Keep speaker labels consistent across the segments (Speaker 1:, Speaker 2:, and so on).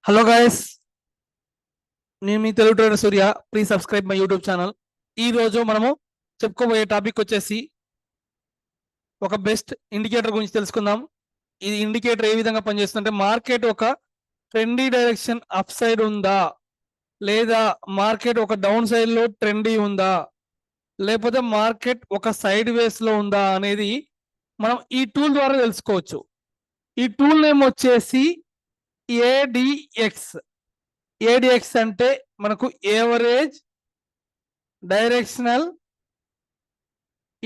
Speaker 1: Hello guys, నేను మీ Telugu trader Surya. Please subscribe my YouTube channel. ఈ రోజు మనము చెప్పుకోబోయే టాపిక్ వచ్చేసి ఒక బెస్ట్ ఇండికేటర్ గురించి తెలుసుకుందాం. ఇది ఇండికేటర్ ఏ విధంగా పనిచేస్తుందంటే, మార్కెట్ ఒక ట్రెండీ డైరెక్షన్ అప్ సైడ్ ఉందా, లేదా మార్కెట్ ఒక డౌన్ సైడ్ లో ట్రెండీ ఉందా, లేకపోతే మార్కెట్ ఒక సైడ్ వేస్ లో ఉందా అనేది మనం ఈ టూల్ ద్వారా తెలుసుకోవచ్చు. ఈ టూల్ నేమ్ వచ్చేసి ఏడిఎక్స్. ఏడిఎక్స్ అంటే మనకు ఏవరేజ్ డైరెక్షనల్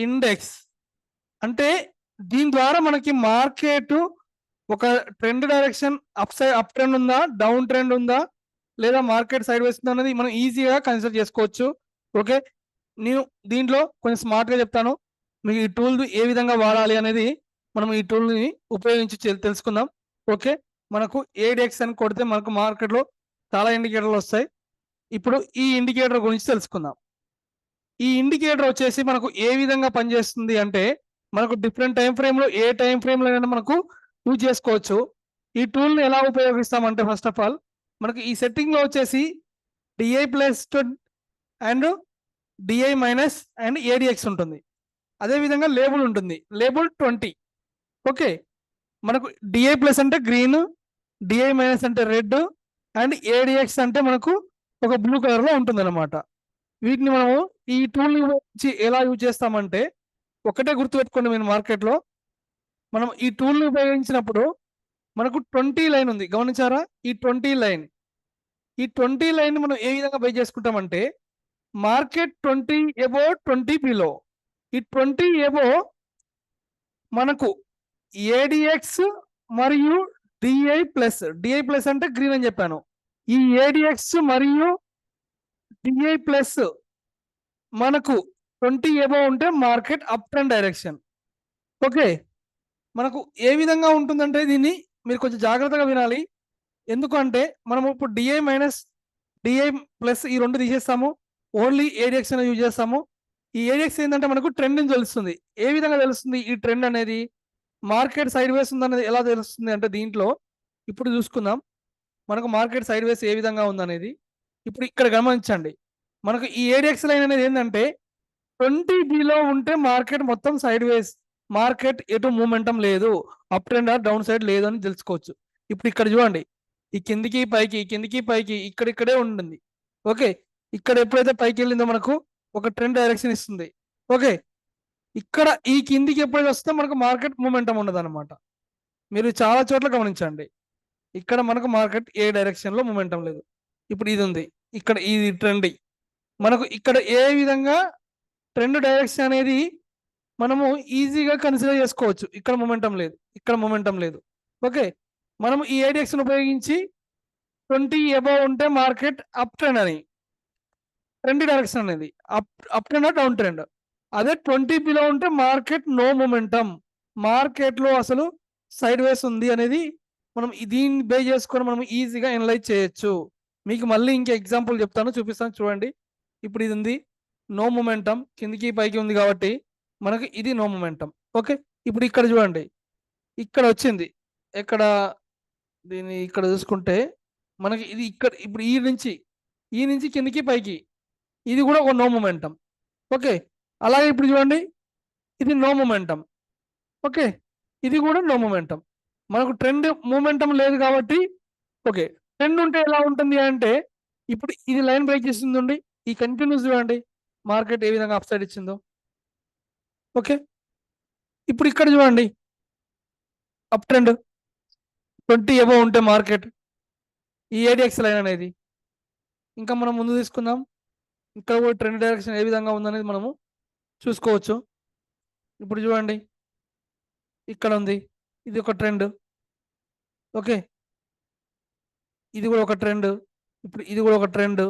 Speaker 1: ఇండెక్స్. అంటే దీని ద్వారా మనకి మార్కెట్ ఒక ట్రెండ్ డైరెక్షన్ అప్ ట్రెండ్ ఉందా, డౌన్ ట్రెండ్ ఉందా, లేదా మార్కెట్ సైడ్ వేస్తుందా అనేది మనం ఈజీగా కన్సిడర్ చేసుకోవచ్చు. ఓకే, నేను దీంట్లో కొంచెం స్మార్ట్గా చెప్తాను. మీకు ఈ టూల్ ఏ విధంగా వాడాలి అనేది మనం ఈ టూల్ని ఉపయోగించి తెలుసుకుందాం. ఓకే, మనకు ఏడిఎక్స్ అని కొడితే మనకు మార్కెట్లో చాలా ఇండికేటర్లు వస్తాయి. ఇప్పుడు ఈ ఇండికేటర్ గురించి తెలుసుకుందాం. ఈ ఇండికేటర్ వచ్చేసి మనకు ఏ విధంగా పనిచేస్తుంది అంటే, మనకు డిఫరెంట్ టైం ఫ్రేమ్ లో ఏ టైం ఫ్రేమ్ లో మనకు యూజ్ చేసుకోవచ్చు. ఈ టూల్ ని ఎలా ఉపయోగిస్తామంటే, ఫస్ట్ ఆఫ్ ఆల్ మనకు ఈ సెట్టింగ్ లో వచ్చేసి DI plus and DI minus and ADX ఉంటుంది. అదే విధంగా లేబుల్ ఉంటుంది, లేబుల్ 20. ఓకే, మనకు డిఐ ప్లస్ అంటే గ్రీన్, డిఐ మైనస్ అంటే రెడ్, అండ్ ఏడిఎక్స్ అంటే మనకు ఒక బ్లూ కలర్ లో ఉంటుంది అనమాట. వీటిని మనము ఈ టూల్ ఎలా యూజ్ చేస్తామంటే, ఒకటే గుర్తుపెట్టుకోండి, మీరు మార్కెట్లో మనం ఈ టూల్ని ఉపయోగించినప్పుడు మనకు 20 లైన్ ఉంది, గమనించారా? ఈ 20 లైన్ మనం ఏ విధంగా బై చేసుకుంటామంటే, మార్కెట్ 20 ఎబో 20 బిలో. ఈ 20 ఎబో మనకు ఏడిఎక్స్ మరియు డిఐ ప్లస్ అంటే గ్రీన్ అని చెప్పాను. ఈ ఏడిఎక్స్ మరియు డిఐ ప్లస్ మనకు 20 ఎబో ఉంటే market up trend direction. Okay, మనకు ఏ విధంగా ఉంటుందంటే, దీన్ని మీరు కొంచెం జాగ్రత్తగా వినాలి. ఎందుకంటే మనం ఇప్పుడు డిఐ మైనస్ డిఐ ప్లస్ ఈ రెండు తీసేస్తాము, ఓన్లీ ఏడిఎక్స్ అనేది యూజ్ చేస్తాము. ఈ ఏడిఎక్స్ ఏంటంటే మనకు ట్రెండ్ తెలుస్తుంది. ఏ విధంగా తెలుస్తుంది ఈ ట్రెండ్ అనేది? మార్కెట్ సైడ్ వేస్ ఉందనేది ఎలా తెలుస్తుంది అంటే, దీంట్లో ఇప్పుడు చూసుకుందాం మనకు మార్కెట్ సైడ్ వేస్ ఏ విధంగా ఉందనేది. ఇప్పుడు ఇక్కడ గమనించండి, మనకు ఈ ఏడిఎక్స్ లైన్ అనేది ఏంటంటే 20 బిలో ఉంటే మార్కెట్ మొత్తం సైడ్ వేస్, మార్కెట్ ఎటు మూమెంటం లేదు, up trend or down side లేదు అని తెలుసుకోవచ్చు. ఇప్పుడు ఇక్కడ చూడండి, ఈ కిందికి పైకి ఇక్కడే ఉంటుంది. ఓకే, ఇక్కడ ఎప్పుడైతే పైకి వెళ్ళిందో మనకు ఒక ట్రెండ్ డైరెక్షన్ ఇస్తుంది. ఓకే, ఇక్కడ ఈ కిందికి ఎప్పుడైతే వస్తే మనకు మార్కెట్ మూమెంటం ఉండదు అనమాట. మీరు చాలా చోట్ల గమనించండి, ఇక్కడ మనకు మార్కెట్ ఏ డైరెక్షన్ లో మూమెంటం లేదు. ఇప్పుడు ఇది ఉంది, ఇక్కడ ఇది ట్రెండ్. మనకు ఇక్కడ ఏ విధంగా ట్రెండ్ డైరెక్షన్ అనేది మనము ఈజీగా కన్సిడర్ చేసుకోవచ్చు. ఇక్కడ మూమెంటం లేదు, ఇక్కడ మూమెంటం లేదు. ఓకే, మనము ఈ ఏడిఎక్స్ ఉపయోగించి 20 అబౌవ్ ఉంటే మార్కెట్ అప్ ట్రెండ్ అని, ట్రెండ్ డైరెక్షన్ అనేది అప్ ట్రెండ్ డౌన్ ట్రెండ్. అదే 20 బిలో ఉంటే మార్కెట్ నో మూమెంటం, మార్కెట్ లో అసలు సైడ్ వేస్ ఉంది అనేది మనం దీన్ని బే చేసుకొని మనం ఈజీగా ఎనలైజ్ చేయొచ్చు. మీకు మళ్ళీ ఇంకా ఎగ్జాంపుల్ చెప్తాను, చూపిస్తాను చూడండి. ఇప్పుడు ఇది ఉంది నో మూమెంటం, కిందికి పైకి ఉంది కాబట్టి మనకి ఇది నో మూమెంటం. ఓకే, ఇప్పుడు ఇక్కడ చూడండి, ఇక్కడ వచ్చింది, ఎక్కడ దీన్ని ఇక్కడ చూసుకుంటే మనకి ఇది ఇక్కడ ఇప్పుడు ఈ నుంచి కిందికి పైకి ఇది కూడా ఒక నో మూమెంటం. ఓకే, అలాగే ఇప్పుడు చూడండి, ఇది నో మూమెంటం. ఓకే, ఇది కూడా నో మూమెంటం. మనకు ట్రెండ్ మూమెంటం లేదు కాబట్టి. ఓకే, ట్రెండ్ ఉంటే ఎలా ఉంటుంది అంటే, ఇప్పుడు ఇది లైన్ బ్రేక్ చేస్తుందండి, ఈ కంటిన్యూస్ చూడండి మార్కెట్ ఏ విధంగా అప్ సైడ్ ఇచ్చిందో. ఓకే, ఇప్పుడు ఇక్కడ చూడండి అప్ ట్రెండ్ 20 అబౌవ్ ఉంటే మార్కెట్ ఈ ఏడిఎక్స్ లైన్ అనేది. ఇంకా మనం ముందు తీసుకుందాం, ఇక్కడ కూడా ట్రెండ్ డైరెక్షన్ ఏ విధంగా ఉందనేది మనము చూసుకోవచ్చు. ఇప్పుడు చూడండి, ఇక్కడ ఉంది, ఇది ఒక ట్రెండ్. ఓకే, ఇది కూడా ఒక ట్రెండ్, ఇప్పుడు ఇది కూడా ఒక ట్రెండ్.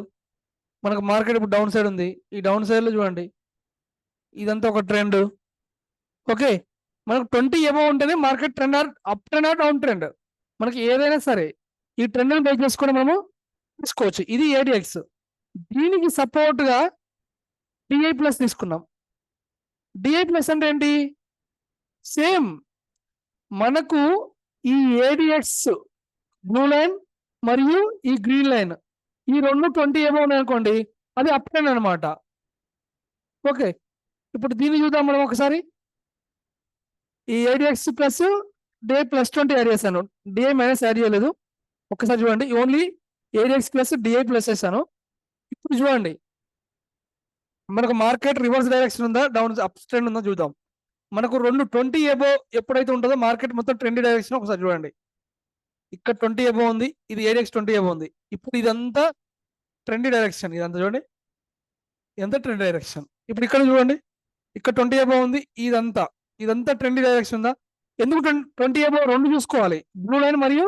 Speaker 1: మనకు మార్కెట్ ఇప్పుడు డౌన్ సైడ్ ఉంది, ఈ డౌన్ సైడ్ లో చూడండి ఇదంతా ఒక ట్రెండ్. ఓకే, మనకు 20 అబౌవ్ ఉంటేనే market trend or up trend or down trend. మనకి ఏదైనా సరే ఈ ట్రెండ్ ని బేస్ చేసుకొని మనము తీసుకోవచ్చు. ఇది ఏడిఎక్స్. దీనికి సపోర్ట్ గా డిఐ ప్లస్ తీసుకున్నాం. డిఐ ప్లస్ అంటే ఏంటి? సేమ్ మనకు ఈ ఏడిఎక్స్ బ్లూ లైన్, మరియు ఈ గ్రీన్ లైన్ ఈ రెండు 20 అబోవ్ ఉన్నాయనుకోండి అది అప్ ట్రెండ్ అనమాట. ఓకే, ఇప్పుడు దీన్ని చూద్దాం మనం ఒకసారి. ఈ ADX plus day plus 20 add చేశాను, డిఐ మైనస్ యాడ్ చేయలేదు. ఒకసారి చూడండి, only ADX plus DI plus చేశాను. ఇప్పుడు చూడండి మనకు మార్కెట్ రివర్స్ డైరెక్షన్ ఉందా డౌన్ అప్ ట్రెండ్ ఉందా చూద్దాం. మనకు రెండు 20 అబోవ్ ఎప్పుడైతే ఉంటుందో మార్కెట్ మొత్తం ట్రెండ్ డైరెక్షన్ ఒకసారి చూడండి. ఇక్కడ 20 అబోవ్ ఉంది, ఇది ఏడిఎక్స్ 20 అబోవ్ ఉంది. ఇప్పుడు ఇదంతా ట్రెండ్ డైరెక్షన్, ఇదంతా చూడండి ఇదంతా ట్రెండ్ డైరెక్షన్. ఇప్పుడు ఇక్కడ చూడండి, ఇక్కడ 20 అబోవ్ ఉంది, ఇదంతా ట్రెండ్ డైరెక్షన్ ఉందా? ఎందుకు 20 అబోవ్ రెండు చూసుకోవాలి, బ్లూ లైన్ మరియు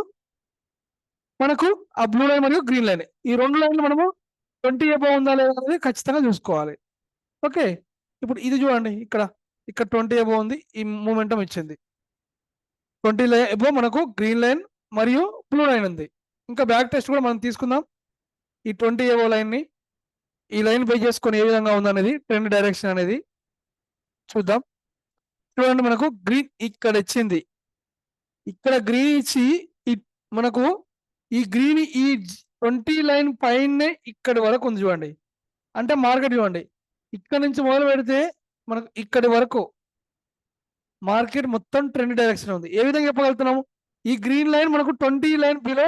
Speaker 1: మనకు ఆ బ్లూ లైన్ మరియు గ్రీన్ లైన్, ఈ రెండు లైన్లు మనము 20 అబోవ్ ఉందా లేదా అనేది ఖచ్చితంగా చూసుకోవాలి. ఓకే, ఇప్పుడు ఇది చూడండి, ఇక్కడ 20 అబోవ్ ఉంది, ఈ మూమెంటం ఇచ్చింది. 20 అబోవ్ మనకు గ్రీన్ లైన్ మరియు బ్లూ లైన్ ఉంది. ఇంకా బ్యాక్ టెస్ట్ కూడా మనం తీసుకుందాం. ఈ 20 అబోవ్ లైన్ ని ఈ లైన్ పే చేసుకొని ఏ విధంగా ఉందనేది ట్రెండ్ డైరెక్షన్ అనేది చూద్దాం. చూడండి, మనకు గ్రీన్ ఇక్కడ ఇచ్చింది, ఇక్కడ గ్రీన్ ఇచ్చి మనకు ఈ గ్రీన్ ఈ 20 లైన్ పైనే ఇక్కడి వరకు ఉంది చూడండి. అంటే మార్కెట్ చూడండి, ఇక్కడ నుంచి మొదలు పెడితే మనకు ఇక్కడి వరకు మార్కెట్ మొత్తం ట్రెండ్ డైరెక్షన్ ఉంది. ఏ విధంగా చెప్పగలుగుతున్నాము? ఈ గ్రీన్ లైన్ మనకు 20 లైన్ బిలో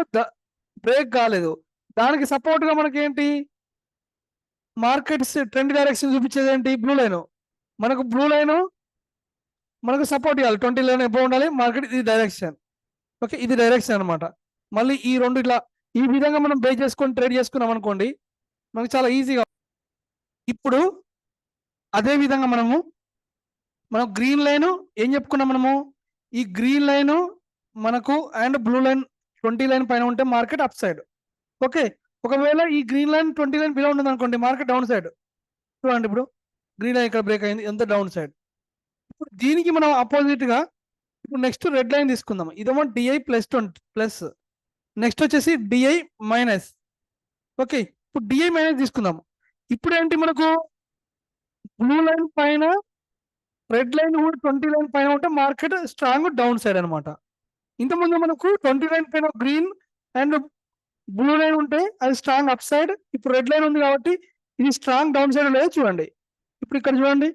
Speaker 1: బ్రేక్ కాలేదు, దానికి సపోర్ట్ గా మనకి ఏంటి మార్కెట్ ట్రెండ్ డైరెక్షన్ చూపించేది ఏంటి? Blue line. మనకు బ్లూ లైన్ మనకు సపోర్ట్ ఇవ్వాలి, 20 లైన్ ఎప్పుడు ఉండాలి మార్కెట్, ఇది డైరెక్షన్. ఓకే, ఇది డైరెక్షన్ అనమాట. మళ్ళీ ఈ రెండు ఇట్లా ఈ విధంగా మనం బేస్ చేసుకొని ట్రేడ్ చేసుకున్నాం అనుకోండి, మనకు చాలా ఈజీగా. ఇప్పుడు అదే విధంగా మనం గ్రీన్ లైన్ ఏం చెప్పుకున్నాం మనము, ఈ గ్రీన్ లైన్ మనకు అండ్ బ్లూ లైన్ 20 లైన్ పైన ఉంటే మార్కెట్ అప్ సైడ్. ఓకే, ఒకవేళ ఈ గ్రీన్ లైన్ 20 లైన్ బిలో ఉంటుంది అనుకోండి మార్కెట్ డౌన్ సైడ్. చూడండి, ఇప్పుడు గ్రీన్ లైన్ ఇక్కడ బ్రేక్ అయింది, ఎంత డౌన్ సైడ్. ఇప్పుడు దీనికి మనం అపోజిట్ గా ఇప్పుడు నెక్స్ట్ రెడ్ లైన్ తీసుకుందాం. ఇదేమో డిఐ ప్లస్ 20 ప్లస్, నెక్స్ట్ వచ్చేసి డిఐ మైనస్. ఓకే, ఇప్పుడు డిఐ మైనస్ తీసుకుందాం. ఇప్పుడు ఏంటి మనకు బ్లూ లైన్ పైన రెడ్ లైన్ కూడా 20 లైన్ పైన ఉంటే మార్కెట్ స్ట్రాంగ్ డౌన్ సైడ్ అనమాట. ఇంతకుముందు మనకు 20 లైన్ పైన గ్రీన్ అండ్ బ్లూ లైన్ ఉంటే అది స్ట్రాంగ్ అప్ సైడ్. ఇప్పుడు రెడ్ లైన్ ఉంది కాబట్టి ఇది స్ట్రాంగ్ డౌన్ సైడ్ లేదు చూడండి. ఇప్పుడు ఇక్కడ చూడండి,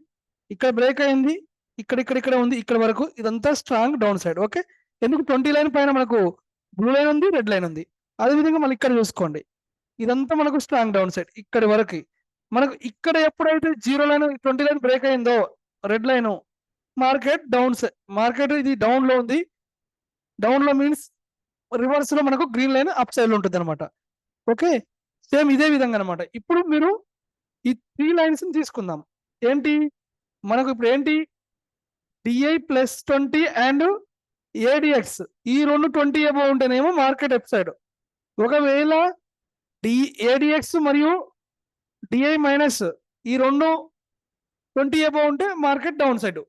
Speaker 1: ఇక్కడ బ్రేక్ అయింది, ఇక్కడ ఉంది, ఇక్కడ వరకు ఇదంతా స్ట్రాంగ్ డౌన్ సైడ్. ఓకే, ఎందుకు 20 లైన్ పైన మనకు బ్లూ లైన్ ఉంది, రెడ్ లైన్ ఉంది. అదేవిధంగా మళ్ళీ ఇక్కడ చూసుకోండి, ఇదంతా మనకు స్ట్రాంగ్ డౌన్ సైడ్. ఇక్కడి వరకు మనకు ఇక్కడ ఎప్పుడైతే 0 లైన్ 20 లైన్ బ్రేక్ అయిందో red line, market down side, market ఇది డౌన్ లో ఉంది. డౌన్ లో మీన్స్ రివర్స్ లో మనకు గ్రీన్ లైన్ అప్ సైడ్ లో ఉంటుంది అనమాట. ఓకే, సేమ్ ఇదే విధంగా అనమాట. ఇప్పుడు మీరు ఈ 3 లైన్స్ తీసుకుందాం. ఏంటి మనకు ఇప్పుడు ఏంటి డిఐ ప్లస్ 20 అండ్ ఏడిఎక్స్, ఈ రెండు 20 అబోవ్ ఉంటేనేమో మార్కెట్ అప్ సైడ్. ఒకవేళ ఏడిఎక్స్ మరియు డిఐ మైనస్ ఈ రెండు 20 అబోవ్ ఉంటే మార్కెట్ డౌన్ సైడ్.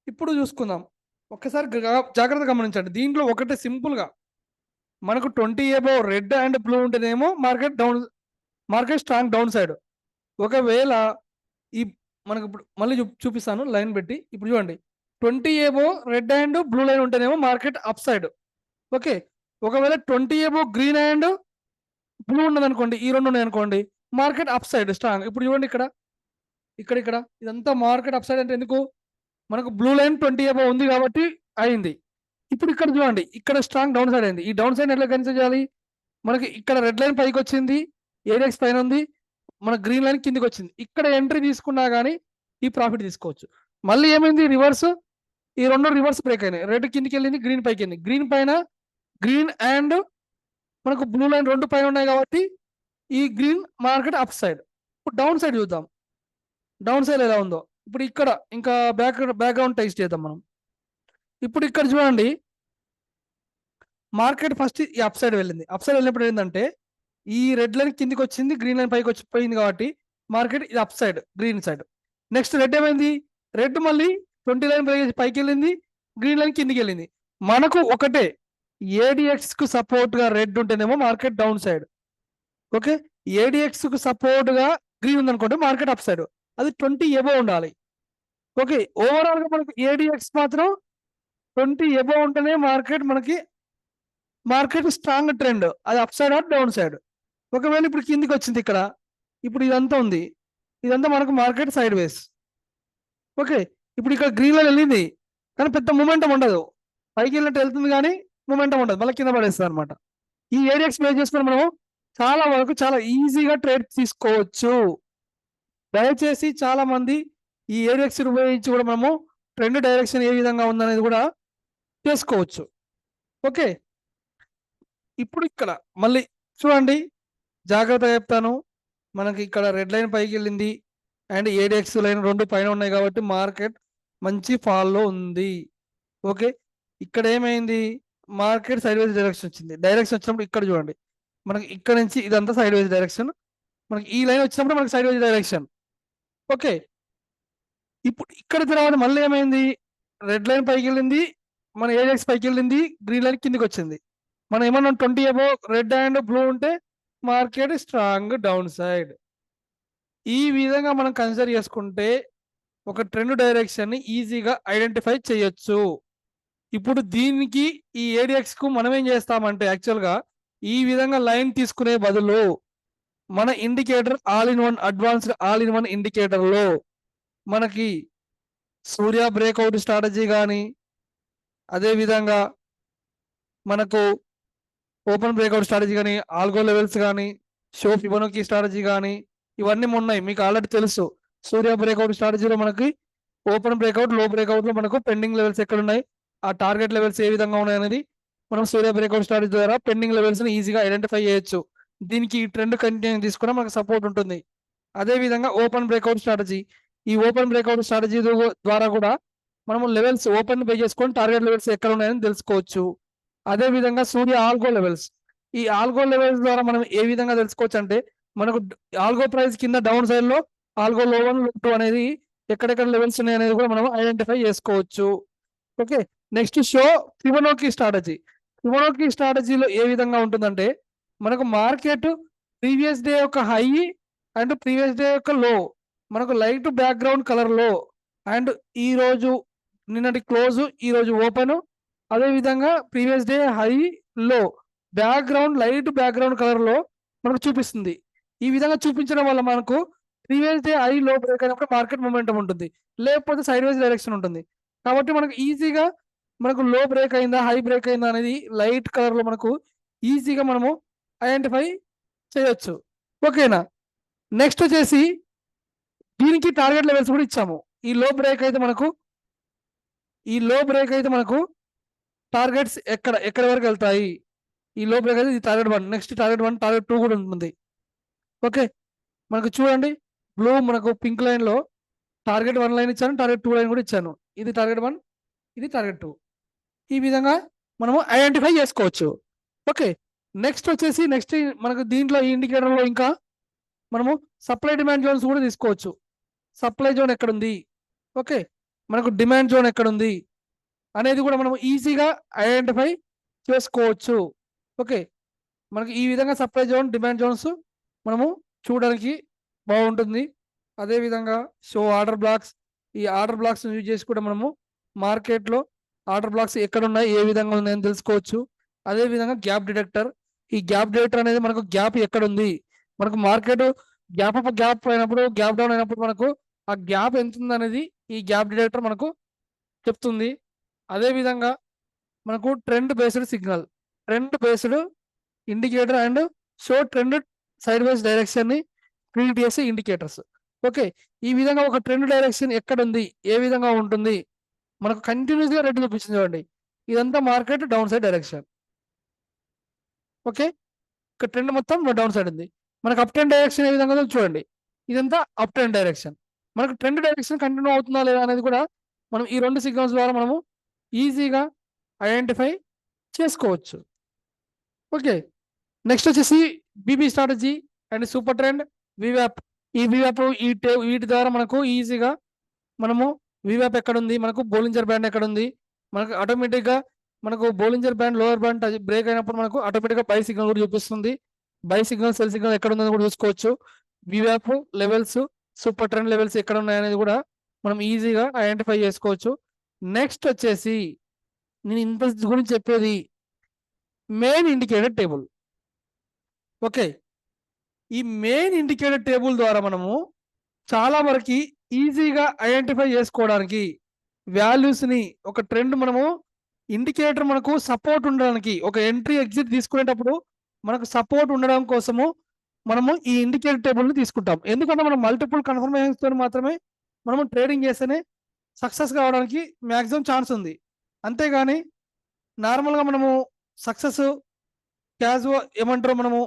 Speaker 1: ఇప్పుడు చూసుకుందాం, ఒక్కసారి జాగ్రత్తగా గమనించండి. దీంట్లో ఒకటే సింపుల్ గా మనకు 20 అబోవ్ రెడ్ అండ్ బ్లూ ఉంటేనేమో మార్కెట్ స్ట్రాంగ్ డౌన్ సైడ్. ఒకవేళ ఈ మనకు ఇప్పుడు మళ్ళీ చూపిస్తాను లైన్ పెట్టి. ఇప్పుడు చూడండి, 20 above red and blue line ఉంటేనేమో మార్కెట్ అప్ సైడ్. ఓకే, ఒకవేళ 20 అబోవ్ గ్రీన్ అండ్ బ్లూ ఉన్నది అనుకోండి, ఈ రెండు ఉన్నాయి అనుకోండి, మార్కెట్ అప్ సైడ్ స్ట్రాంగ్. ఇప్పుడు చూడండి, ఇక్కడ ఇదంతా మార్కెట్ అప్ సైడ్ అంటే ఎందుకు? మనకు బ్లూ లైన్ 20 అబోవ్ ఉంది కాబట్టి అయింది. ఇప్పుడు ఇక్కడ చూడండి, ఇక్కడ స్ట్రాంగ్ డౌన్ సైడ్ అయింది. ఈ డౌన్ సైడ్ ఎట్లా కన్సిడర్ చేయాలి? మనకి ఇక్కడ రెడ్ లైన్ పైకి వచ్చింది, ఏడిఎక్స్ పైన ఉంది, మన గ్రీన్ లైన్ కిందికి వచ్చింది. ఇక్కడ ఎంట్రీ తీసుకున్నా కానీ ఈ ప్రాఫిట్ తీసుకోవచ్చు. మళ్ళీ ఏమైంది? రివర్స్, ఈ రెండు రివర్స్ బ్రేక్ అయినాయి. రెడ్ కిందికి వెళ్ళింది, గ్రీన్ పైకి వెళ్ళింది. గ్రీన్ పైన గ్రీన్ అండ్ మనకు బ్లూ లైన్ రెండు పైన ఉన్నాయి కాబట్టి ఈ గ్రీన్ మార్కెట్ అప్ సైడ్. ఇప్పుడు డౌన్ సైడ్ చూద్దాం, డౌన్ సైడ్ ఎలా ఉందో. ఇప్పుడు ఇక్కడ ఇంకా బ్యాక్గ్రౌండ్ టెక్స్ట్ చేద్దాం మనం. ఇప్పుడు ఇక్కడ చూడండి, మార్కెట్ ఫస్ట్ ఈ అప్ సైడ్ వెళ్ళింది. అప్ సైడ్ వెళ్ళినప్పుడు ఏంటంటే ఈ రెడ్ లైన్ కిందికి వచ్చింది, గ్రీన్ లైన్ పైకి పోయింది కాబట్టి మార్కెట్ ఇది up side green side. Next red ఏమైంది? రెడ్ మళ్ళీ 20 లైన్ పైకి వెళ్ళింది, గ్రీన్ లైన్ కిందికి వెళ్ళింది. మనకు ఒకటే ఏడిఎక్స్ కు సపోర్ట్ గా రెడ్ ఉంటేనేమో market down side. Okay, ADX కు సపోర్ట్ గా గ్రీన్ ఉందనుకోండి మార్కెట్ అప్ సైడ్. అది 20 అబోవ్ ఉండాలి. ఓకే, ఓవరాల్ గా మనకి ఏడిఎక్స్ మాత్రం 20 అబోవ్ ఉంటేనే మార్కెట్ మనకి మార్కెట్ స్ట్రాంగ్ ట్రెండ్, అది up side or down side. ఒకవేళ ఇప్పుడు కిందికి వచ్చింది ఇక్కడ, ఇప్పుడు ఇదంతా ఉంది, ఇదంతా మనకు మార్కెట్ సైడ్ వేస్. ఓకే, ఇప్పుడు ఇక్కడ గ్రీన్ లో వెళ్ళింది కానీ పెద్ద మూమెంటం ఉండదు, పైకి వెళ్ళినట్టు వెళ్తుంది కానీ మూమెంటం ఉండదు, మళ్ళీ కింద పడేస్తుంది అనమాట. ఈ ఏరియాక్స్ బేస్ చేసుకుని మనం చాలా వరకు చాలా ఈజీగా ట్రేడ్ తీసుకోవచ్చు. దయచేసి చాలా మంది ఈ ఏరియాక్స్ ఉపయోగించి కూడా మనము ట్రెండ్ డైరెక్షన్ ఏ విధంగా ఉందనేది కూడా చేసుకోవచ్చు. ఓకే, ఇప్పుడు ఇక్కడ మళ్ళీ చూడండి, జాగ్రత్తగా చెప్తాను. మనకి ఇక్కడ రెడ్ లైన్ పైకి వెళ్ళింది అండ్ ఏడిఎక్స్ లైన్ రెండు పైన ఉన్నాయి కాబట్టి మార్కెట్ మంచి ఫాల్లో ఉంది. ఓకే, ఇక్కడ ఏమైంది, మార్కెట్ సైడ్ వైజ్ డైరెక్షన్ వచ్చింది. డైరెక్షన్ వచ్చినప్పుడు ఇక్కడ చూడండి, మనకి ఇక్కడ నుంచి ఇదంతా సైడ్ వైజ్ డైరెక్షన్, మనకి ఈ లైన్ వచ్చినప్పుడు మనకి సైడ్ వైజ్ డైరెక్షన్. ఓకే, ఇప్పుడు ఇక్కడ తర్వాత మళ్ళీ ఏమైంది, రెడ్ లైన్ పైకి వెళ్ళింది, మన ఏడిఎక్స్ పైకి వెళ్ళింది, గ్రీన్ లైన్ కిందికి వచ్చింది. మనం ఏమన్నా 20 అబోవ్ రెడ్ అండ్ బ్లూ ఉంటే మార్కెట్ స్ట్రాంగ్ డౌన్ సైడ్. ఈ విధంగా మనం కన్సిడర్ చేసుకుంటే ఒక ట్రెండ్ డైరెక్షన్ ని ఈజీగా ఐడెంటిఫై చేయొచ్చు. ఇప్పుడు దీనికి ఈ ఏడిఎక్స్ కు మనం ఏం చేస్తామంటే యాక్చువల్గా ఈ విధంగా లైన్ తీసుకునే బదులు మన indicator all in one advanced all in one indicator లో మనకి సూర్య బ్రేక్అవుట్ స్ట్రాటజీ కానీ, అదే విధంగా మనకు ఓపెన్ బ్రేక్అవుట్ స్ట్రాటజీ కానీ, ఆల్గో లెవెల్స్ కానీ, షో ఫిబొనాకీ స్ట్రాటజీ కానీ, ఇవన్నీ ఉన్నాయి మీకు ఆల్రెడీ తెలుసు. సూర్య బ్రేక్అవుట్ స్ట్రాటజీలో మనకి ఓపెన్ బ్రేక్అవుట్, లో బ్రేక్అవుట్ లో మనకు పెండింగ్ లెవెల్స్ ఎక్కడ ఉన్నాయి, ఆ టార్గెట్ లెవెల్స్ ఏ విధంగా ఉన్నాయి అనేది మనం సూర్య బ్రేక్అవుట్ స్ట్రాటజీ ద్వారా పెండింగ్ లెవెల్స్ ని ఈజీగా ఐడెంటిఫై చేయొచ్చు. దీనికి ఈ ట్రెండ్ కంటిన్యూ తీసుకున్నా మనకు సపోర్ట్ ఉంటుంది. అదే విధంగా ఓపెన్ బ్రేక్అవుట్ స్ట్రాటజీ, ఈ ఓపెన్ బ్రేక్అవుట్ స్ట్రాటజీ ద్వారా కూడా మనము లెవెల్స్ ఓపెన్ పే చేసుకొని టార్గెట్ లెవెల్స్ ఎక్కడ ఉన్నాయని తెలుసుకోవచ్చు. అదే విధంగా సూర్య ఆల్గో లెవెల్స్, ఈ ఆల్గో లెవెల్స్ ద్వారా మనం ఏ విధంగా తెలుసుకోవచ్చు అంటే మనకు ఆల్గో ప్రైస్ కింద డౌన్ సైడ్ లో ఆల్గో లో 1 లో 2 అనేది ఎక్కడెక్కడ లెవెల్స్ ఉన్నాయి అనేది కూడా మనం ఐడెంటిఫై చేసుకోవచ్చు. Okay, next show Fibonacci strategy. Fibonacci స్ట్రాటజీలో ఏ విధంగా ఉంటుందంటే మనకు మార్కెట్ ప్రీవియస్ డే యొక్క హై అండ్ ప్రీవియస్ డే యొక్క లో, మనకు లైట్ బ్యాక్గ్రౌండ్ కలర్ లో అండ్ ఈ రోజు నిన్నటి క్లోజ్, ఈ రోజు ఓపెన్, అదే విధంగా ప్రీవియస్ డే హై లో బ్యాక్గ్రౌండ్ లైట్ బ్యాక్గ్రౌండ్ కలర్ లో మనకు చూపిస్తుంది. ఈ విధంగా చూపించడం వల్ల మనకు ప్రీవియస్ డే హై లో బ్రేక్ అయినప్పుడు మార్కెట్ మొమెంటం ఉంటుంది, లేకపోతే సైడ్ వైజ్ డైరెక్షన్ ఉంటుంది. కాబట్టి మనకు ఈజీగా మనకు లో బ్రేక్ అయిందా హై బ్రేక్ అయిందా అనేది లైట్ కలర్ లో మనకు ఈజీగా మనము ఐడెంటిఫై చేయొచ్చు. ఓకేనా, నెక్స్ట్ వచ్చేసి దీనికి టార్గెట్ లెవెల్స్ కూడా ఇచ్చాము. ఈ లో బ్రేక్ అయితే మనకు టార్గెట్స్ ఎక్కడ వరకు వెళ్తాయి, ఈ లో బ్రేక్ అయితే ఇది టార్గెట్ 1, నెక్స్ట్ టార్గెట్ 1, టార్గెట్ 2 కూడా ఉంటుంది. ఓకే, మనకు చూడండి బ్లూ మనకు పింక్ లైన్ లో టార్గెట్ 1 లైన్ ఇచ్చాను, టార్గెట్ 2 లైన్ కూడా ఇచ్చాను. ఇది టార్గెట్ 1, ఇది టార్గెట్ 2. ఈ విధంగా మనము ఐడెంటిఫై చేసుకోవచ్చు. ఓకే, నెక్స్ట్ వచ్చేసి నెక్స్ట్ మనకు దీంట్లో ఈ ఇండికేటర్ లో ఇంకా మనము సప్లై డిమాండ్ జోన్స్ కూడా తీసుకోవచ్చు. సప్లై జోన్ ఎక్కడుంది, ఓకే, మనకు డిమాండ్ జోన్ ఎక్కడుంది అనేది కూడా మనం ఈజీగా ఐడెంటిఫై చేసుకోవచ్చు. ఓకే, మనకి ఈ విధంగా సప్లై జోన్ డిమాండ్ జోన్స్ మనము చూడడానికి బాగుంటుంది. అదే విధంగా షో ఆర్డర్ బ్లాక్స్, ఈ ఆర్డర్ బ్లాక్స్ యూజ్ చేసి కూడా మనము మార్కెట్లో ఆర్డర్ బ్లాక్స్ ఎక్కడ ఉన్నాయి ఏ విధంగా ఉన్నాయని తెలుసుకోవచ్చు. అదే విధంగా గ్యాప్ డిటెక్టర్, ఈ గ్యాప్ డిటెక్టర్ అనేది మనకు గ్యాప్ ఎక్కడ ఉంది, మనకు మార్కెట్ గ్యాప్ అప్ గ్యాప్ అయినప్పుడు గ్యాప్ డౌన్ అయినప్పుడు మనకు ఆ గ్యాప్ ఎంత ఉంది అనేది ఈ గ్యాప్ డిటెక్టర్ మనకు చెప్తుంది. అదే విధంగా మనకు trend based signal, trend based indicator and show trend side wise direction ని క్రియేట్ చేసే ఇండికేటర్స్. ఓకే, ఈ విధంగా ఒక ట్రెండ్ డైరెక్షన్ ఎక్కడ ఉంది ఏ విధంగా ఉంటుంది మనకు కంటిన్యూస్ గా రెడ్ చూపించింది చూడండి, ఇదంతా market down side direction. Okay, ఇక్కడ ట్రెండ్ మొత్తం డౌన్ సైడ్ ఉంది. మనకు అప్ ట్రెండ్ డైరెక్షన్ ఏ విధంగా ఉందో చూడండి, ఇదంతా అప్ ట్రెండ్ డైరెక్షన్. మనకు ట్రెండ్ డైరెక్షన్ కంటిన్యూ అవుతుందా లేదా అనేది కూడా మనం ఈ రెండు సిగ్నల్స్ ద్వారా మనము ఈజీగా ఐడెంటిఫై చేసుకోవచ్చు. ఓకే, నెక్స్ట్ వచ్చేసి BB strategy and super trend, వివ్యాప్. ఈ వివ్యాప్ వీటి ద్వారా మనకు ఈజీగా మనము వివ్యాప్ ఎక్కడ ఉంది, మనకు బోలింజర్ బ్యాండ్ ఎక్కడ ఉంది, మనకు ఆటోమేటిక్ గా మనకు Bollinger band lower band break అయినప్పుడు మనకు ఆటోమేటిక్ గా బై సిగ్నల్ కూడా చూపిస్తుంది. బై సిగ్నల్ సెల్ సిగ్నల్ ఎక్కడ ఉందని కూడా చూసుకోవచ్చు. వివ్యాప్ లెవెల్స్ సూపర్ ట్రెండ్ లెవెల్స్ ఎక్కడ ఉన్నాయి అనేది కూడా మనం ఈజీగా ఐడెంటిఫై చేసుకోవచ్చు. నెక్స్ట్ వచ్చేసి నేను ఇంత గురించి చెప్పేది మెయిన్ ఇండికేటర్ టేబుల్. ఓకే, ఈ మెయిన్ ఇండికేటర్ టేబుల్ ద్వారా మనము చాలా వరకు ఈజీగా ఐడెంటిఫై చేసుకోవడానికి వాల్యూస్ని, ఒక ట్రెండ్ మనము ఇండికేటర్ మనకు సపోర్ట్ ఉండడానికి, ఒక ఎంట్రీ ఎగ్జిట్ తీసుకునేటప్పుడు మనకు సపోర్ట్ ఉండడం కోసము మనము ఈ ఇండికేటర్ టేబుల్ని తీసుకుంటాం. ఎందుకంటే మనం మల్టిపుల్ కన్ఫర్మేషన్స్తో మాత్రమే మనము ట్రేడింగ్ చేస్తేనే సక్సెస్ కావడానికి మ్యాక్సిమం ఛాన్స్ ఉంది. అంతేగాని నార్మల్గా మనము సక్సెస్ క్యాజువల్ ఏమంటారు, మనము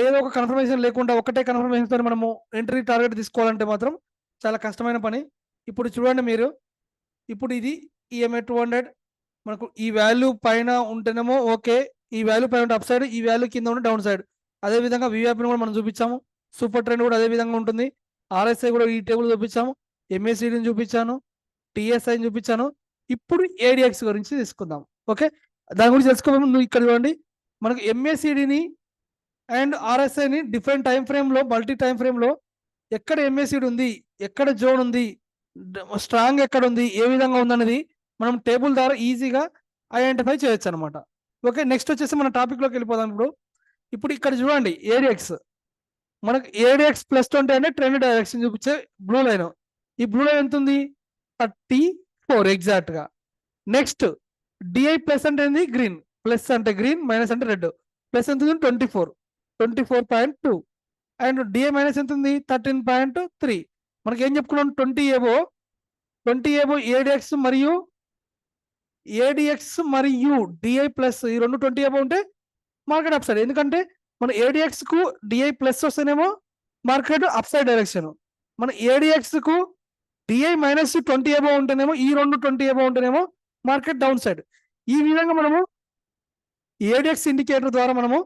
Speaker 1: ఏదో ఒక కన్ఫర్మేషన్ లేకుండా ఒకటే కన్ఫర్మేషన్తో మనము ఎంట్రీ టార్గెట్ తీసుకోవాలంటే మాత్రం చాలా కష్టమైన పని. ఇప్పుడు చూడండి మీరు, ఇప్పుడు ఇది ఈఎంఏ 200 మనకు ఈ వాల్యూ పైన ఉంటేనేమో ఓకే, ఈ వాల్యూ పైన ఉంటే అప్ సైడ్, ఈ వాల్యూ కింద ఉంటే డౌన్ సైడ్. అదేవిధంగా వివిఐపిని కూడా మనం చూపించాము, సూపర్ ట్రెండ్ కూడా అదే విధంగా ఉంటుంది, ఆర్ఎస్ఐ కూడా ఈ టేబుల్ చూపించాము, ఎంఏసిడిని చూపించాను, టిఎస్ఐని చూపించాను. ఇప్పుడు ఏడిఎక్స్ గురించి తీసుకుందాం. ఓకే, దాని గురించి తెలుసుకోవడం నువ్వు ఇక్కడ చూడండి, మనకు ఎంఏసిడిని అండ్ ఆర్ఎస్ఐని డిఫరెంట్ టైం ఫ్రేమ్లో, మల్టీ టైం ఫ్రేమ్లో ఎక్కడ ఎంఏసిడి ఉంది, ఎక్కడ జోన్ ఉంది, స్ట్రాంగ్ ఎక్కడ ఉంది, ఏ విధంగా ఉందనేది మనం టేబుల్ ద్వారా ఈజీగా ఐడెంటిఫై చేయొచ్చు అనమాట. ఓకే, నెక్స్ట్ వచ్చేసి మన టాపిక్లోకి వెళ్ళిపోదాం. ఇప్పుడు ఇక్కడ చూడండి ఏడిఎక్స్, మనకు ఏడిఎక్స్ +20 అంటే ట్రెండ్ డైరెక్షన్ చూపించే బ్లూ లైన్. ఈ బ్లూ లైన్ ఎంత ఉంది, 34 ఎగ్జాక్ట్గా. నెక్స్ట్ డిఐ ప్లస్ అంటే ఏంది, గ్రీన్, ప్లస్ అంటే గ్రీన్, మైనస్ అంటే రెడ్. ప్లస్ ఎంత ఉంది, 24.2. అండ్ డిఐ మైనస్ ఎంత ఉంది, 13.3. మనకి ఏం చెప్పుకున్నాం, 20 ఏబో ఏడిఎక్స్ మరియు డిఐ ప్లస్, ఈ రెండు 20 ఏబో ఉంటే మార్కెట్ అప్ సైడ్. ఎందుకంటే మన ఏడిఎక్స్ కు డిఐ ప్లస్ వస్తేనేమో మార్కెట్ అప్ సైడ్ డైరెక్షన్, మన ఏడిఎక్స్ కు డిఐ మైనస్ 20 ఏబో ఉంటేనేమో, ఈ రెండు 20 ఏబో ఉంటేనేమో మార్కెట్ డౌన్ సైడ్. ఈ విధంగా మనము ఏడిఎక్స్ ఇండికేటర్ ద్వారా మనము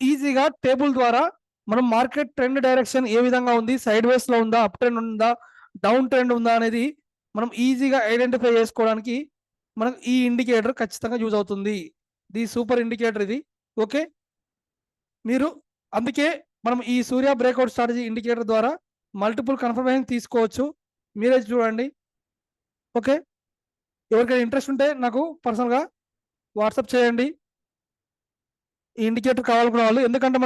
Speaker 1: ఈజీగా టేబుల్ ద్వారా మనం మార్కెట్ ట్రెండ్ డైరెక్షన్ ఏ విధంగా ఉంది, సైడ్ వేస్ లో ఉందా, అప్ ట్రెండ్ ఉందా, డౌన్ ట్రెండ్ ఉందా అనేది మనం ఈజీగా ఐడెంటిఫై చేసుకోవడానికి మనకు ఈ ఇండికేటర్ ఖచ్చితంగా యూజ్ అవుతుంది. ఇది సూపర్ ఇండికేటర్ ఇది. ఓకే, మీరు అందుకే మనం ఈ సూర్య బ్రేక్అవుట్ స్ట్రాటజీ ఇండికేటర్ ద్వారా మల్టిపుల్ కన్ఫర్మేషన్ తీసుకోవచ్చు. మీరే చూడండి. ఓకే, ఎవరికైనా ఇంట్రెస్ట్ ఉంటే నాకు పర్సనల్గా వాట్సాప్ చేయండి, ఈ ఇండికేటర్ కావాలనుకున్న వాళ్ళు. ఎందుకంటే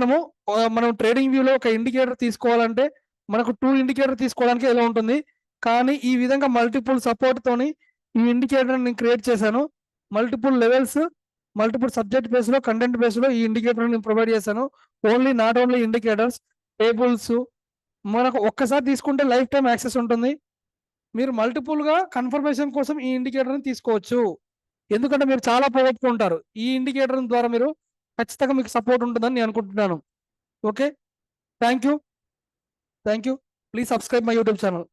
Speaker 1: మనం ట్రేడింగ్ వ్యూలో ఒక ఇండికేటర్ తీసుకోవాలంటే మనకు 2 ఇండికేటర్ తీసుకోవడానికి ఎలా ఉంటుంది, కానీ ఈ విధంగా మల్టిపుల్ సపోర్ట్ తోని ఈ ఇండికేటర్ నేను క్రియేట్ చేశాను. మల్టిపుల్ లెవెల్స్, మల్టిపుల్ సబ్జెక్ట్ బేస్లో, కంటెంట్ బేస్లో ఈ ఇండికేటర్ నేను ప్రొవైడ్ చేశాను. నాట్ ఓన్లీ ఇండికేటర్స్, టేబుల్స్ మనకు ఒక్కసారి తీసుకుంటే లైఫ్ టైం యాక్సెస్ ఉంటుంది. మీరు మల్టిపుల్గా కన్ఫర్మేషన్ కోసం ఈ ఇండికేటర్ని తీసుకోవచ్చు. ఎందుకంటే మీరు చాలా పోగొట్టుకుంటారు. ఈ ఇండికేటర్ ద్వారా మీరు ఖచ్చితంగా మీకు సపోర్ట్ ఉంటుందని నేను అనుకుంటున్నాను. Okay, thank you. Please subscribe my YouTube channel.